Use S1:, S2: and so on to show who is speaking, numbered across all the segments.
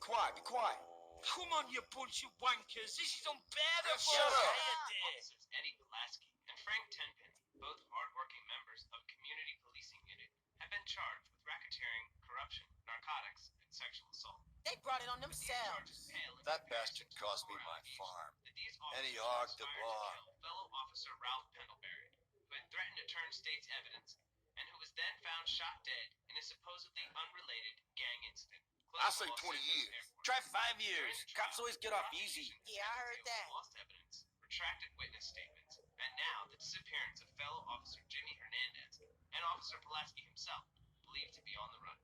S1: quiet, be quiet.
S2: Come on, you bunch of wankers. This is unbearable.
S1: Shut up.
S3: Officers Eddie Pulaski and Frank Tenpenny, both hardworking members of Community Policing Unit, have been charged with racketeering, corruption, narcotics, and sexual assault.
S4: They brought it on themselves.
S1: That bastard cost me my farm. And he hogged the bar.
S3: Fellow officer Ralph Pendlebury, who had threatened to turn state's evidence, and who was then found shot dead in a supposedly unrelated gang incident.
S5: I say 20 years.
S1: Try 5 years. Cops always get off easy.
S4: Yeah, I heard that.
S3: Lost evidence, retracted witness statements, and now the disappearance of fellow officer Jimmy Hernandez and Officer Pulaski himself, believed to be on the run.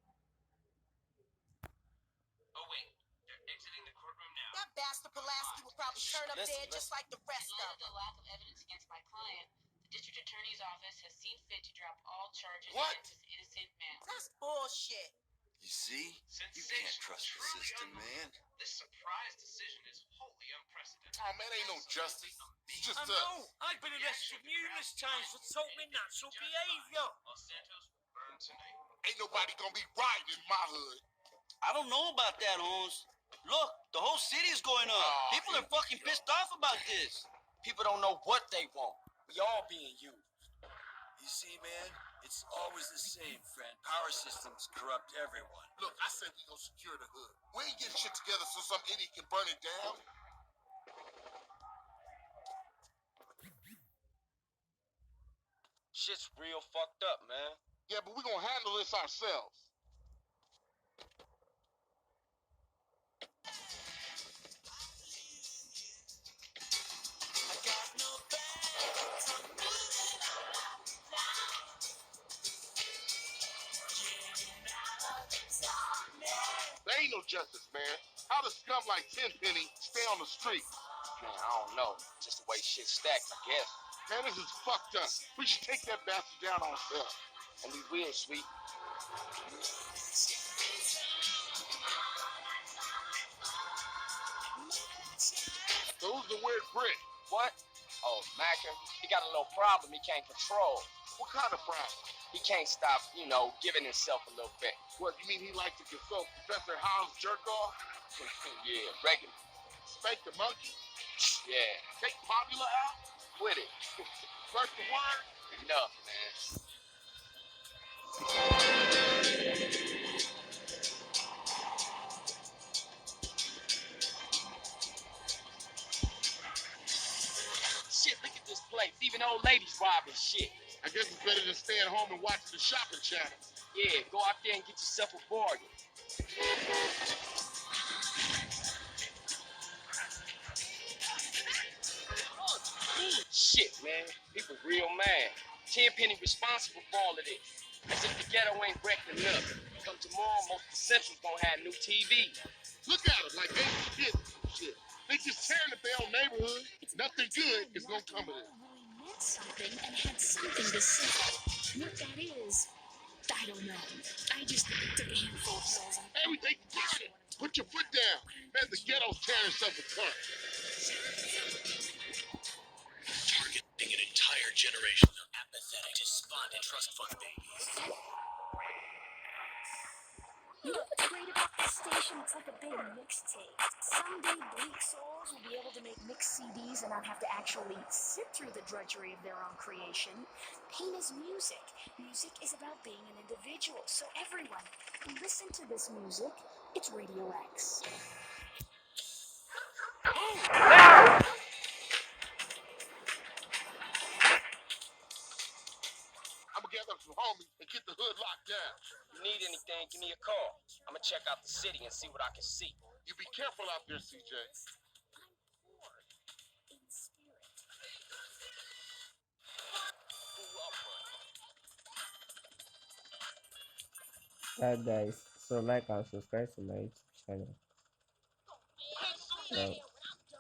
S3: Oh wait, they're exiting the courtroom now.
S4: That bastard Pulaski will probably turn up dead just like the rest
S6: In light
S4: of
S6: of the
S4: them.
S6: lack of evidence against my client, the district attorney's office has seen fit to drop all charges
S5: What?
S6: against this innocent man.
S4: That's bullshit.
S1: You see? You can't trust the system, man.
S3: This surprise decision is wholly unprecedented.
S5: Oh, man, ain't no justice. It's just
S2: I know. I've been arrested numerous times for totally natural behavior.
S3: Los Santos will burn tonight.
S5: ain't nobody gonna be riding in my hood.
S1: I don't know about that, Holmes. Look, the whole city is going up. People are fucking pissed off about this.
S7: People don't know what they want. We all being used.
S8: You see, man, it's always the same, friend. Power systems corrupt everyone.
S5: Look, I said we gonna secure the hood. We ain't getting shit together so some idiot can burn it down.
S7: Shit's real fucked up, man.
S5: Yeah, but we gonna handle this ourselves. There ain't no justice, man. How does scum like Tenpenny stay on the street?
S7: Man, I don't know. Just the way shit's stacked, I guess.
S5: Man, this is fucked up. We should take that bastard down ourselves.
S7: And we will, sweet.
S5: So who's the weird Brit?
S7: What? Oh, Macker. He got a little problem he can't control.
S5: What kind of problem?
S7: He can't stop, giving himself a little bit.
S5: What, you mean he likes to consult Professor Hound's jerk off?
S7: Yeah, regular.
S5: Spank the monkey?
S7: Yeah.
S5: Take Popular out?
S7: Quit it.
S5: First the word?
S7: Enough, man. Shit, look at this place. Even old ladies robbing shit.
S5: I guess it's better than staying home and watching the shopping channel.
S7: Yeah, go out there and get yourself a bargain. Shit, man. People real mad. Tenpenny responsible for all of this. As if the ghetto ain't wrecked enough. Come tomorrow, most of the Central's gonna have new TV.
S5: Look at them like they kids and shit. They just tearing up their own neighborhood. Nothing good is gonna come of it.
S9: Meant something and had something to say. What that is, I don't know. I just took a handful of pills and
S5: Everything burning. Put your foot down. Man, the ghetto's tearing itself apart.
S8: Targeting an entire generation of apathetic, despondent trust fund babies.
S9: You know what's great about this station? It's like a big mixtape. Someday bleak souls will be able to make mixed CDs and not have to actually sit through the drudgery of their own creation. Pain is music. Music is about being an individual. So everyone, listen to this music. It's Radio X.
S5: I'm gonna gather up some homies and get the hood locked down.
S7: You need anything, give me a call. I'ma check out the city and see what I can see.
S5: You be careful out there, CJ.
S9: I'm poor in spirit.
S10: Alright guys, so like and subscribe to my channel.